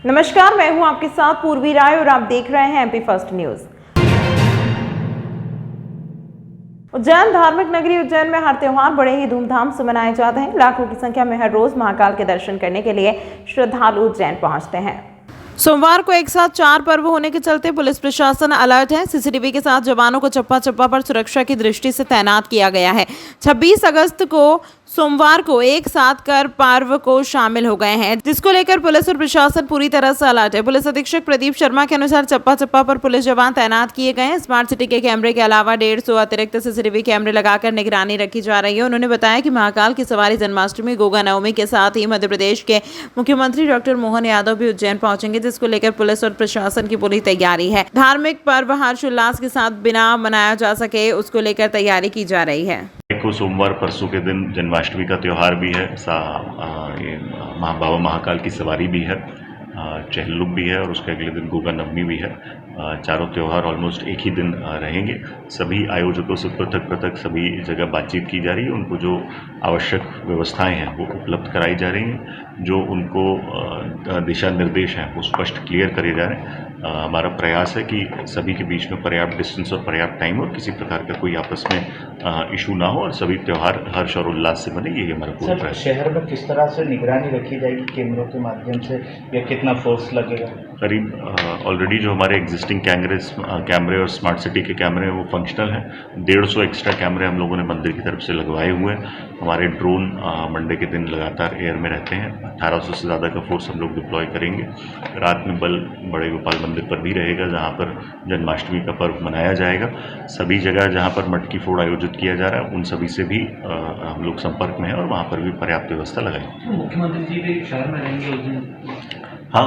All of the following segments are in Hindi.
नमस्कार, मैं हूं आपके साथ पूर्वी राय और आप देख रहे हैं एमपी फर्स्ट न्यूज। उज्जैन धार्मिक नगरी उज्जैन में हर त्योहार बड़े ही धूमधाम से मनाए जाते हैं। लाखों की संख्या में हर रोज महाकाल के दर्शन करने के लिए श्रद्धालु उज्जैन पहुंचते हैं। सोमवार को एक साथ 4 पर्व होने के चलते पुलिस प्रशासन अलर्ट है। सीसीटीवी के साथ जवानों को चप्पा चप्पा पर सुरक्षा की दृष्टि से तैनात किया गया है। 26 अगस्त को सोमवार को एक साथ कर पर्व को शामिल हो गए हैं, जिसको लेकर पुलिस और प्रशासन पूरी तरह से अलर्ट है। पुलिस अधीक्षक प्रदीप शर्मा के अनुसार चप्पा चप्पा पर पुलिस जवान तैनात किए गए हैं। स्मार्ट सिटी के कैमरे के अलावा 150 अतिरिक्त सीसीटीवी कैमरे लगाकर निगरानी रखी जा रही है। उन्होंने बताया कि महाकाल की सवारी जन्माष्टमी, गोगा नवमी के साथ ही मध्य प्रदेश के मुख्यमंत्री डॉक्टर मोहन यादव भी उज्जैन पहुंचेंगे, जिसको लेकर पुलिस और प्रशासन की पूरी तैयारी है। धार्मिक पर्व हर्षोल्लास के साथ बिना मनाया जा सके, उसको लेकर तैयारी की जा रही है। को सोमवार परसों के दिन जन्माष्टमी का त्यौहार भी है, बाबा महाकाल की सवारी भी है, चहलुम भी है और उसके अगले दिन गोगा नवमी भी है। चारों त्यौहार ऑलमोस्ट एक ही दिन रहेंगे। सभी आयोजकों से पृथक पृथक सभी जगह बातचीत की जा रही है। उनको जो आवश्यक व्यवस्थाएं हैं वो उपलब्ध कराई जा रही हैं। जो उनको दिशा निर्देश हैं वो स्पष्ट क्लियर करे जा रहे हैं। हमारा प्रयास है कि सभी के बीच में पर्याप्त डिस्टेंस और पर्याप्त टाइम और किसी प्रकार का कोई आपस में इशू ना हो और सभी त्यौहार हर्ष और उल्लास से बने, यही हमारा पूरा प्रयास है। शहर में किस तरह से निगरानी रखी जाएगी कैमरों के माध्यम से, या कितना फोर्स लगेगा? करीब ऑलरेडी जो हमारे एग्जिस्टिंग कैमरे और स्मार्ट सिटी के कैमरे वो फंक्शनल हैं। 150 एक्स्ट्रा कैमरे हम लोगों ने मंदिर की तरफ से लगवाए हुए हैं। हमारे ड्रोन मंडे के दिन लगातार एयर में रहते हैं। 1800 से ज़्यादा का फोर्स हम लोग डिप्लॉय करेंगे। रात में बल बड़े गोपाल मंदिर पर भी रहेगा, जहाँ पर जन्माष्टमी का पर्व मनाया जाएगा। सभी जगह जहाँ पर मटकी फोड़ आयोजित किया जा रहा है उन सभी से भी हम लोग संपर्क में हैं और वहाँ पर भी पर्याप्त व्यवस्था लगाएंगे। मुख्यमंत्री जी भी शहर में रहेंगे उस दिन? हाँ,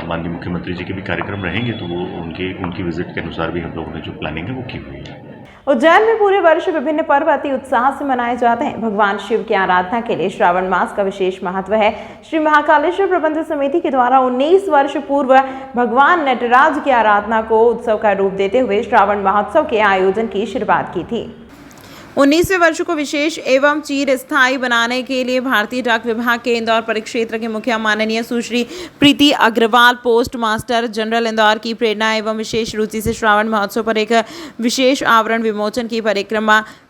माननीय मुख्यमंत्री जी के भी कार्यक्रम रहेंगे, तो वो उनकी विजिट के अनुसार भी हम लोगों ने जो प्लानिंग है वो की हुई है। उज्जैन में पूरे वर्ष विभिन्न पर्व अति उत्साह से मनाए जाते हैं। भगवान शिव की आराधना के लिए श्रावण मास का विशेष महत्व है। श्री महाकालेश्वर प्रबंध समिति के द्वारा 19 वर्ष पूर्व भगवान नटराज की आराधना को उत्सव का रूप देते हुए श्रावण महोत्सव के आयोजन की शुरुआत की थी। 19वें वर्ष को विशेष एवं चिर स्थायी बनाने के लिए भारतीय डाक विभाग के इंदौर परिक्षेत्र के मुखिया माननीय Sushri Preeti Agrawal, post master general Indore की प्रेरणा एवं विशेष रुचि से श्रावण महोत्सव पर एक विशेष आवरण विमोचन की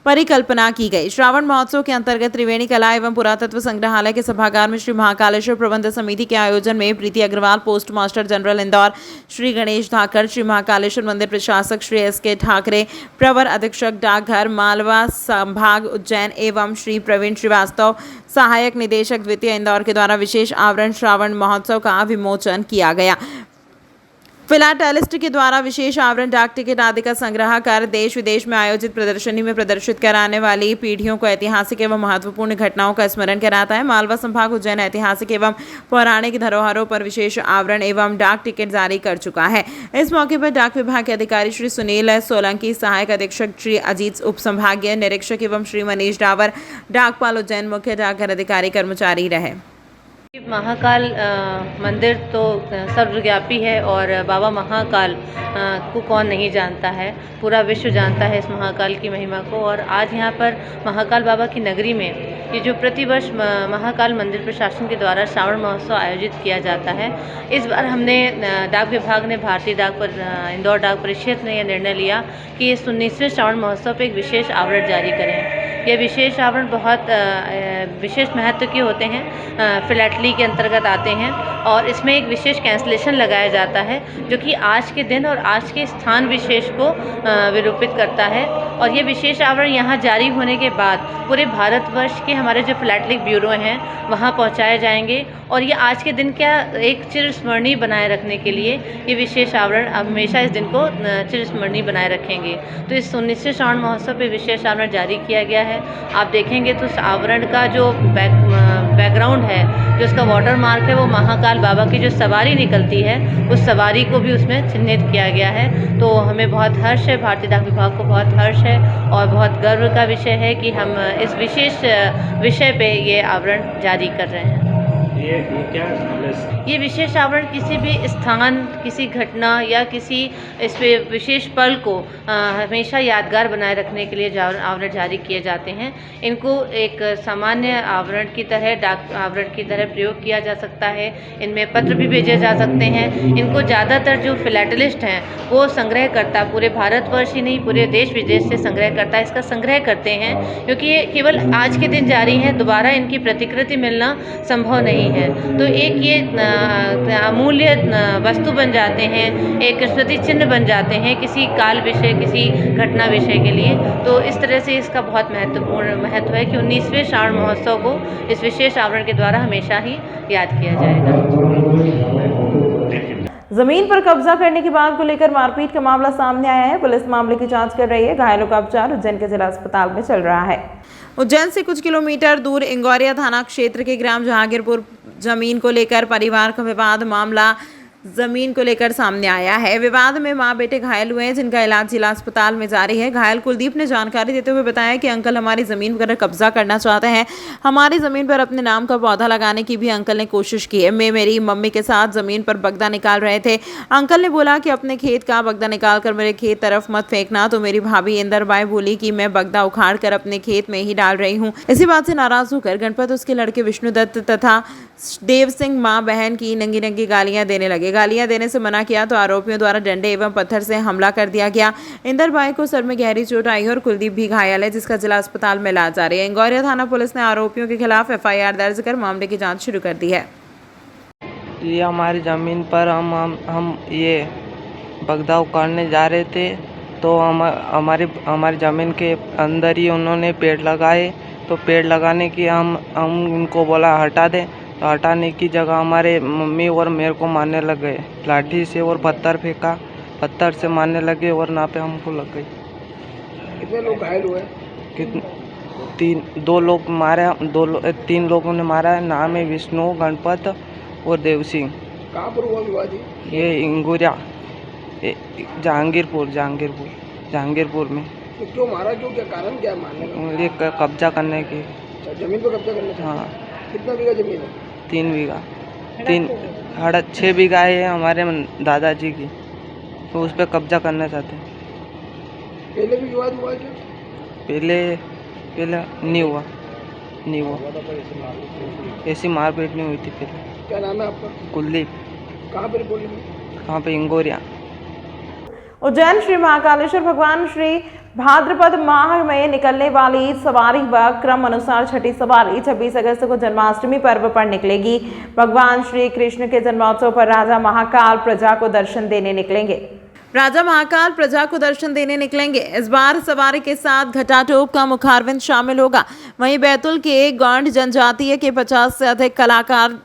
परिकल्पना की गई। श्रावण महोत्सव के अंतर्गत त्रिवेणी कला एवं पुरातत्व संग्रहालय के सभागार में श्री महाकालेश्वर प्रबंध समिति के आयोजन में Preeti Agrawal, post master general Indore, Shri Ganesh Dhakar, Shri Mahakaleshwar मंदिर प्रशासक श्री SK ठाकरे, प्रवर अधीक्षक डाकघर मालवा संभाग उज्जैन एवं श्री प्रवीण श्रीवास्तव, सहायक निदेशक द्वितीय इंदौर के द्वारा विशेष आवरण श्रावण महोत्सव का विमोचन किया गया। फिलाटेलिस्ट के द्वारा विशेष आवरण डाक टिकट आदि का संग्रह कर देश विदेश में आयोजित प्रदर्शनी में प्रदर्शित कराने वाली पीढ़ियों को ऐतिहासिक एवं महत्वपूर्ण घटनाओं का स्मरण कराता है। मालवा संभाग उज्जैन ऐतिहासिक एवं पौराणिक धरोहरों पर विशेष आवरण एवं डाक टिकट जारी कर चुका है। इस मौके पर डाक विभाग के अधिकारी श्री सुनील सोलंकी, सहायक अधीक्षक श्री अजीत, उप संभागीय निरीक्षक एवं श्री मनीष डावर, डाकपाल उज्जैन, मुख्य डाकघर अधिकारी कर्मचारी रहे। महाकाल मंदिर तो सर्वव्यापी है और बाबा महाकाल को कौन नहीं जानता है, पूरा विश्व जानता है इस महाकाल की महिमा को। और आज यहाँ पर महाकाल बाबा की नगरी में ये जो प्रतिवर्ष महाकाल मंदिर प्रशासन के द्वारा श्रावण महोत्सव आयोजित किया जाता है, इस बार हमने डाक विभाग ने, भारतीय डाक इंदौर डाक परिषद ने यह निर्णय लिया कि इस 19वें श्रावण महोत्सव पर एक विशेष आवरण जारी करें। ये विशेष आवरण बहुत विशेष महत्व के होते हैं, फिलैटली के अंतर्गत आते हैं और इसमें एक विशेष कैंसलेशन लगाया जाता है जो कि आज के दिन और आज के स्थान विशेष को विरूपित करता है। और ये विशेष आवरण यहाँ जारी होने के बाद पूरे भारतवर्ष के हमारे जो फिलैटलिक ब्यूरो हैं वहाँ पहुँचाए जाएंगे और ये आज के दिन क्या एक चिरस्मरणीय बनाए रखने के लिए ये विशेष आवरण हमेशा इस दिन को चिरस्मरणीय बनाए रखेंगे। तो इस 19वें श्रावण महोत्सव पे विशेष आवरण जारी किया गया है। आप देखेंगे तो उस आवरण का जो बैकग्राउंड है, जो उसका वाटर मार्क है, वो महाकाल बाबा की जो सवारी निकलती है उस सवारी को भी उसमें चिन्हित किया गया है। तो हमें बहुत हर्ष है, भारतीय डाक विभाग को बहुत हर्ष है और बहुत गर्व का विषय है कि हम इस विशेष विषय पे ये आवरण जारी कर रहे हैं। ये क्या ये विशेष आवरण किसी भी स्थान, किसी घटना या किसी इस पे विशेष पल को हमेशा यादगार बनाए रखने के लिए आवरण जारी किए जाते हैं। इनको एक सामान्य आवरण की तरह, डाक आवरण की तरह प्रयोग किया जा सकता है। इनमें पत्र भी भेजे जा सकते हैं। इनको ज़्यादातर जो फिलैटलिस्ट हैं वो संग्रहकर्ता पूरे भारतवर्ष ही नहीं, पूरे देश विदेश से संग्रहकर्ता इसका संग्रह करते हैं, क्योंकि ये केवल आज के दिन जारी है, दोबारा इनकी प्रतिकृति मिलना संभव नहीं है। तो एक ये अमूल्य वस्तु बन जाते हैं, एक स्मृति चिन्ह बन जाते हैं किसी काल विषय, किसी घटना विषय के लिए। तो इस तरह से इसका बहुत महत्वपूर्ण महत्व है कि 19वें श्रावण महोत्सव को इस विशेष आवरण के द्वारा हमेशा ही याद किया जाएगा। जमीन पर कब्जा करने की बात को लेकर मारपीट का मामला सामने आया है। पुलिस मामले की जांच कर रही है। घायलों का उपचार उज्जैन के जिला अस्पताल में चल रहा है। उज्जैन से कुछ किलोमीटर दूर इंगौरिया थाना क्षेत्र के ग्राम जहांगीरपुर जमीन को लेकर परिवार का विवाद मामला जमीन को लेकर सामने आया है। विवाद में मां बेटे घायल हुए हैं, जिनका इलाज जिला अस्पताल में जारी है। घायल कुलदीप ने जानकारी देते हुए बताया कि अंकल हमारी जमीन पर कब्जा करना चाहते हैं। हमारी जमीन पर अपने नाम का पौधा लगाने की भी अंकल ने कोशिश की है। मैं मेरी मम्मी के साथ जमीन पर बगदा निकाल रहे थे। अंकल ने बोला कि अपने खेत का बगदा निकाल कर मेरे खेत तरफ मत फेंकना। तो मेरी भाभी इंदरबाई बोली कि मैं बगदा उखाड़ कर अपने खेत में ही डाल रही हूँ। इसी बात से नाराज होकर गणपत, उसके लड़के विष्णुदत्त तथा देव सिंह मां बहन की नंगी नंगी गालियां देने लगे। गालियां देने से मना किया तो आरोपियों द्वारा डंडे एवं पत्थर से हमला कर दिया गया। इंदरबाई को सर में गहरी चोट आई है और कुलदीप भी घायल है, जिसका जिला अस्पताल में इलाज जारी है। इंगौरिया थाना पुलिस ने आरोपियों के खिलाफ FIR दर्ज कर मामले की जांच शुरू कर दी है। ये हमारी ज़मीन पर हम ये बगदा उखाड़ने जा रहे थे, तो हमारी ज़मीन के अंदर ही उन्होंने पेड़ लगाए। तो पेड़ लगाने की हम उनको बोला हटा दें, तो हटाने की जगह हमारे मम्मी और मेरे को मारने लग गए लाठी से, और पत्थर फेंका, पत्थर से मारने लगे और ना पे हमको लग गई। कितने लोग घायल हुए? दो लोग मारे, 3 लोगों ने मारा है। नाम है विष्णु, गणपत और देव सिंह। कहाँ पर हुआ विवाद? ये इंगोरिया जहांगीरपुर में। तो क्यों मारा, क्यों, क्या कारण क्या मारने का? ये कब्जा करने की। जमीन पर कब्जा करने? हाँ। कितना बीघा जमीन है? 3 बीघा, 6 बीघा है हमारे दादाजी की, तो उस पर कब्जा करना चाहते हैं। पहले भी विवाद हुआ क्या? पहले नहीं हुआ। ऐसी मारपीट नहीं हुई थी पहले। क्या नाम है आपका? कुलदीप। कहाँ पर बोले? कहाँ पे? इंगोरिया। उज्जैन श्री महाकालेश्वर भगवान श्री भाद्रपद माह में निकलने वाली सवारी व क्रम अनुसार छठी सवारी 26 अगस्त को जन्माष्टमी पर्व पर निकलेगी। भगवान श्री कृष्ण के जन्मोत्सव पर राजा महाकाल प्रजा को दर्शन देने निकलेंगे। इस बार सवारी के साथ घटाटोप का मुखारविंद शामिल होगा। वहीं बैतूल के गौंड जनजातीय के 50 से अधिक कलाकार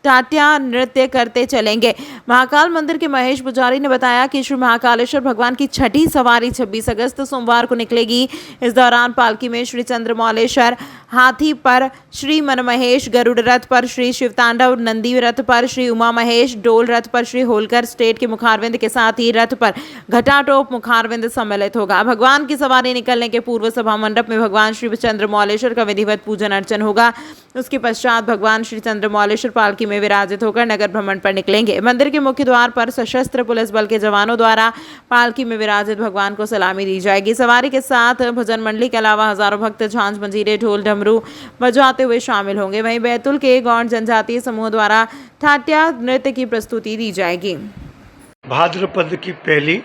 टाटिया नृत्य करते चलेंगे। महाकाल मंदिर के महेश पुजारी ने बताया कि श्री महाकालेश्वर भगवान की छठी सवारी 26 अगस्त सोमवार को निकलेगी। इस दौरान पालकी में श्री चंद्रमौलेश्वर, हाथी पर श्री मनमहेश, गरुड़ रथ पर श्री शिवतांडव, नंदी रथ पर श्री उमा महेश, डोल रथ पर श्री होलकर स्टेट के मुखारविंद के साथ ही रथ पर घटाटोप मुखारविंद सम्मिलित होगा। भगवान की सवारी निकलने के पूर्व सभा मंडप में भगवान श्री चंद्रमौलेश्वर का विधिवत पूजन अर्चन होगा। उसके पश्चात भगवान श्री चंद्रमौलेश्वर पालकी में विराजित होकर नगर भ्रमण पर निकलेंगे। मंदिर के मुख्य द्वार पर सशस्त्र पुलिस बल के जवानों द्वारा पालकी में विराजित भगवान को सलामी दी जाएगी। सवारी के साथ भजन मंडली के अलावा हजारों भक्त झांझ, मंजीरे, ढोल, डमरू बजाते हुए शामिल होंगे। वहीं बैतूल के गौंड जनजातीय समूह द्वारा ठाटिया नृत्य की प्रस्तुति दी जाएगी। भाद्रपद की पहली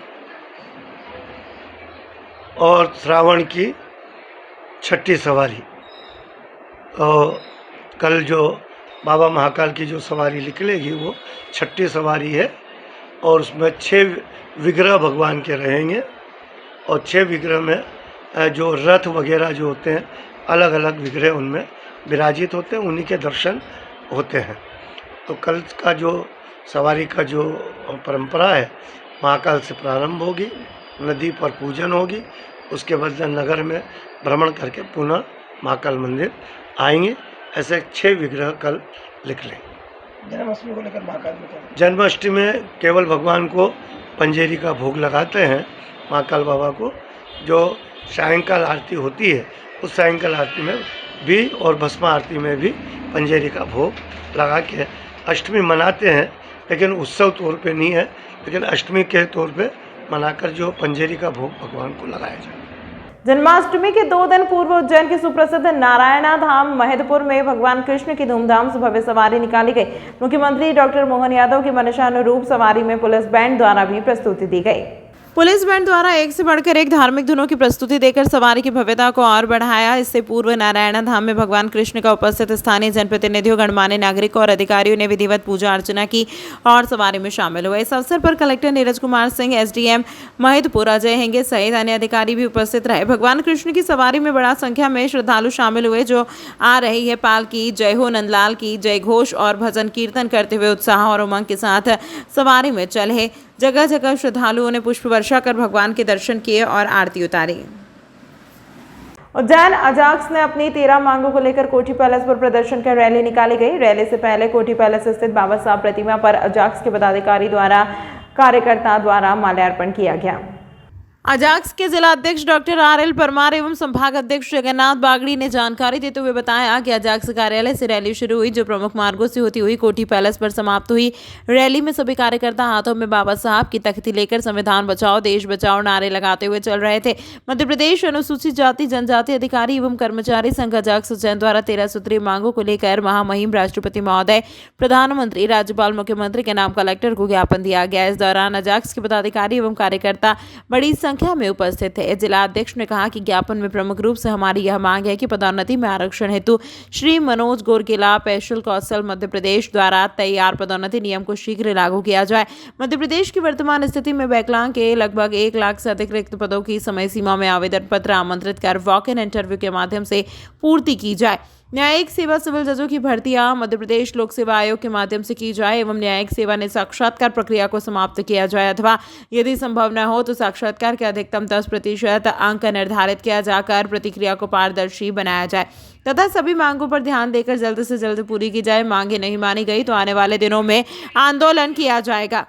और श्रावण की छठी सवारी, और कल जो बाबा महाकाल की जो सवारी निकलेगी वो छठी सवारी है, और उसमें 6 विग्रह भगवान के रहेंगे, और 6 विग्रह में जो रथ वगैरह जो होते हैं, अलग अलग विग्रह उनमें विराजित होते हैं, उन्हीं के दर्शन होते हैं। तो कल का जो सवारी का जो परंपरा है, महाकाल से प्रारंभ होगी, नदी पर पूजन होगी, उसके बाद नगर में भ्रमण करके पुनः महाकाल मंदिर आएंगे। ऐसे 6 विग्रह कल निकले। जन्माष्टमी को लेकर महाकाल में जन्माष्टमी में केवल भगवान को पंजेरी का भोग लगाते हैं महाकाल बाबा को। जो सायंकाल आरती होती है, उस सायंकाल आरती में भी और भस्मा आरती में भी पंजेरी का भोग लगा के अष्टमी मनाते हैं, लेकिन उत्सव तौर पे नहीं है, लेकिन अष्टमी के तौर पे मनाकर जो पंजेरी का भोग भगवान को लगाया जाए। जन्माष्टमी के 2 दिन पूर्व उज्जैन के सुप्रसिद्ध नारायणा धाम महिदपुर में भगवान कृष्ण की धूमधाम से भव्य सवारी निकाली गई। मुख्यमंत्री डॉक्टर मोहन यादव की मंशानुरूप सवारी में पुलिस बैंड द्वारा भी प्रस्तुति दी गई। पुलिस बैंड द्वारा एक से बढ़कर एक धार्मिक धुनों की प्रस्तुति देकर सवारी की भव्यता को और बढ़ाया। इससे पूर्व नारायणा धाम में भगवान कृष्ण का उपस्थित स्थानीय जनप्रतिनिधियों, गणमान्य नागरिकों और अधिकारियों ने विधिवत पूजा अर्चना की और सवारी में शामिल हुए। इस अवसर पर कलेक्टर नीरज कुमार सिंह, एसडीएम महिदपुर अजय हेंगे सहित अन्य अधिकारी भी उपस्थित रहे। भगवान कृष्ण की सवारी में बड़ा संख्या में श्रद्धालु शामिल हुए, जो आ रही है पालकी, जय हो नंदलाल की जय घोष और भजन कीर्तन करते हुए उत्साह और उमंग के साथ सवारी में चले। जगह जगह श्रद्धालुओं ने पुष्प वर्षा कर भगवान के दर्शन किए और आरती उतारी। उज्जैन अजाक्स ने अपनी 13 मांगों को लेकर कोठी पैलेस पर प्रदर्शन कर रैली निकाली गई। रैली से पहले कोठी पैलेस स्थित बाबा साहब प्रतिमा पर अजाक्स के पदाधिकारी द्वारा कार्यकर्ता द्वारा माल्यार्पण किया गया। अजाक्स के जिला अध्यक्ष डॉक्टर आर.एल. परमार एवं संभाग अध्यक्ष जगन्नाथ बागड़ी ने जानकारी देते हुए बताया कि अजाक्स कार्यालय से रैली शुरू हुई, जो प्रमुख मार्गों से होती हुई कोठी पैलेस पर समाप्त हुई। रैली में सभी कार्यकर्ता हाथों में बाबा साहब की तख्ती लेकर संविधान बचाओ देश बचाओ नारे लगाते हुए चल रहे थे। मध्य प्रदेश अनुसूचित जाति जनजाति अधिकारी एवं कर्मचारी संघ अजाक्स उज्जैन द्वारा 13 सूत्रीय मांगों को लेकर महामहिम राष्ट्रपति महोदय, प्रधानमंत्री, राज्यपाल, मुख्यमंत्री के नाम कलेक्टर को ज्ञापन दिया गया। इस दौरान अजाक्स के पदाधिकारी एवं कार्यकर्ता बड़ी संख्या में उपस्थित थे। जिला अध्यक्ष ने कहा कि ज्ञापन में प्रमुख रूप से हमारी यह मांग है कि पदोन्नति में आरक्षण हेतु श्री मनोज गोरकेला स्पेशल कौशल मध्य प्रदेश द्वारा तैयार पदोन्नति नियम को शीघ्र लागू किया जाए। मध्य प्रदेश की वर्तमान स्थिति में बैकलॉग के लगभग 1 लाख से अधिक रिक्त पदों की समय सीमा में आवेदन पत्र आमंत्रित कर वॉक इन इंटरव्यू के माध्यम से पूर्ति की जाए। न्यायिक सेवा सिविल जजों की भर्तियां मध्य प्रदेश लोक सेवा आयोग के माध्यम से की जाए एवं न्यायिक सेवा ने साक्षात्कार प्रक्रिया को समाप्त किया जाए, अथवा यदि संभव न हो तो साक्षात्कार के अधिकतम 10% अंक निर्धारित किया जाकर प्रक्रिया को पारदर्शी बनाया जाए तथा सभी मांगों पर ध्यान देकर जल्द से जल्द पूरी की जाए। मांगे नहीं मानी गई तो आने वाले दिनों में आंदोलन किया जाएगा।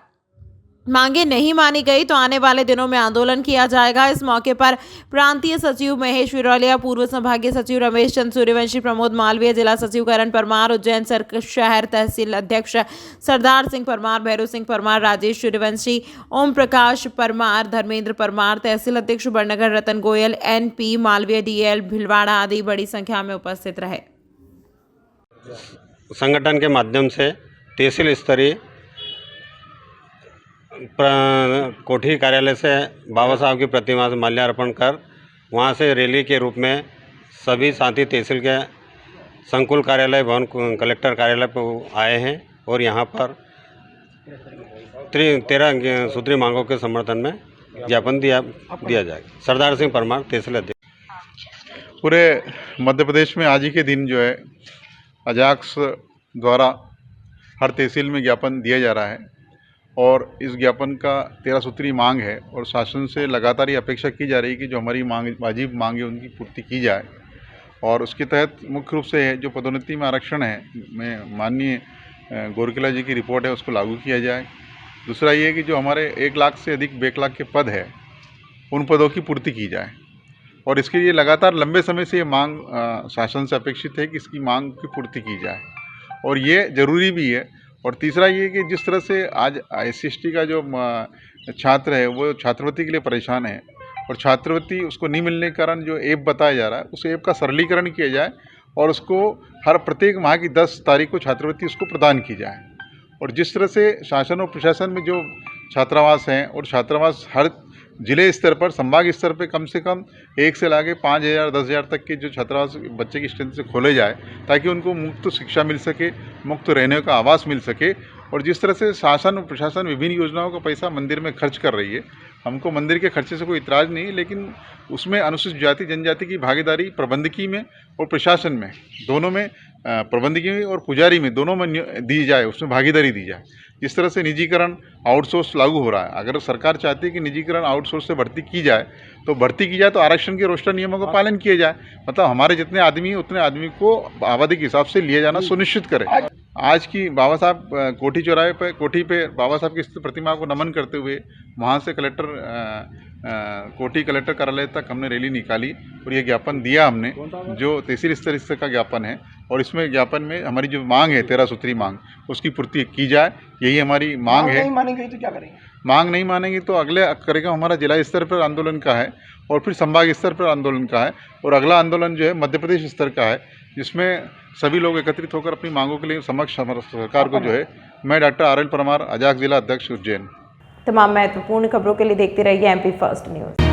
मांगे नहीं मानी गई तो आने वाले दिनों में आंदोलन किया जाएगा। इस मौके पर प्रांतीय सचिव महेश विरौलिया, पूर्व संभागीय सचिव रमेश चंद्र सूर्यवंशी, प्रमोद मालवीय, जिला सचिव करण परमार, उज्जैन शहर तहसील अध्यक्ष सरदार सिंह परमार, भैरू सिंह परमार, राजेश सूर्यवंशी, ओम प्रकाश परमार, धर्मेंद्र परमार, तहसील अध्यक्ष बड़नगर रतन गोयल, एनपी मालवीय, डीएल भिलवाड़ा आदि बड़ी संख्या में उपस्थित रहे। संगठन के माध्यम से तहसील स्तरीय कोठी कार्यालय से बाबा साहब की प्रतिमा से माल्यार्पण कर वहां से रैली के रूप में सभी साथी तहसील के संकुल कार्यालय भवन कलेक्टर कार्यालय पर आए हैं और यहां पर 13 सूत्री मांगों के समर्थन में ज्ञापन दिया जाएगा। सरदार सिंह परमार, तहसील अध्यक्ष। पूरे मध्य प्रदेश में आज ही के दिन जो है अजाक्स द्वारा हर तहसील में ज्ञापन दिया जा रहा है और इस ज्ञापन का 13 सूत्री मांग है और शासन से लगातार ये अपेक्षा की जा रही है कि जो हमारी मांग वाजिब मांग है उनकी पूर्ति की जाए। और उसके तहत मुख्य रूप से जो पदोन्नति में आरक्षण है, में माननीय गोरकेला जी की रिपोर्ट है, उसको लागू किया जाए। दूसरा ये कि जो हमारे 1 लाख से अधिक बैकलॉग के पद है उन पदों की पूर्ति की जाए और इसके लिए लगातार लंबे समय से ये मांग शासन से अपेक्षित है कि इसकी मांग की पूर्ति की जाए और ये ज़रूरी भी है। और तीसरा ये कि जिस तरह से आज SC/ST का जो छात्र है वो छात्रवृत्ति के लिए परेशान है और छात्रवृत्ति उसको नहीं मिलने के कारण जो ऐप बताया जा रहा है उस ऐप का सरलीकरण किया जाए और उसको हर प्रत्येक माह की 10 तारीख को छात्रवृत्ति उसको प्रदान की जाए। और जिस तरह से शासन और प्रशासन में जो छात्रावास हैं और छात्रावास हर जिले स्तर पर, संभाग स्तर पर कम से कम 1 से लाके 5,000 10,000 तक के जो छात्रावास बच्चे की स्ट्रेंथ से खोले जाए ताकि उनको मुफ्त शिक्षा मिल सके, मुफ्त रहने का आवास मिल सके। और जिस तरह से शासन और प्रशासन विभिन्न योजनाओं का पैसा मंदिर में खर्च कर रही है, हमको मंदिर के खर्चे से कोई इतराज़ नहीं, लेकिन उसमें अनुसूचित जाति जनजाति की भागीदारी प्रबंधकी में और प्रशासन में दोनों में, प्रबंधकी और पुजारी में दोनों में दी जाए, उसमें भागीदारी दी जाए। जिस तरह से निजीकरण आउटसोर्स लागू हो रहा है, अगर सरकार चाहती है कि निजीकरण आउटसोर्स से भर्ती की जाए तो भर्ती की जाए तो आरक्षण के रोस्टर नियमों का पालन किया जाए, मतलब हमारे जितने आदमी उतने आदमी को आबादी के हिसाब से लिया जाना सुनिश्चित करें। आज की बाबा साहब कोठी चौराहे पे कोठी पे बाबा साहब की प्रतिमा को नमन करते हुए वहाँ से कोठी कलेक्टर कार्यालय तक हमने रैली निकाली और ये ज्ञापन दिया हमने, जो तहसील स्तर का ज्ञापन है। और इसमें ज्ञापन में हमारी जो मांग है 13 सूत्री मांग, उसकी पूर्ति की जाए, यही हमारी मांग है। नहीं मानेंगे तो क्या करेंगे? मांग नहीं मानेंगे तो अगले कार्यक्रम हमारा जिला स्तर पर आंदोलन का है और फिर संभाग स्तर पर आंदोलन का है, और अगला आंदोलन जो है मध्य प्रदेश स्तर का है, जिसमें सभी लोग एकत्रित होकर अपनी मांगों के लिए समक्ष सरकार को जो है। मैं डॉक्टर RL परमार, अजाक जिला अध्यक्ष, उज्जैन। तमाम महत्वपूर्ण खबरों के लिए देखते रहिए MP फर्स्ट न्यूज़।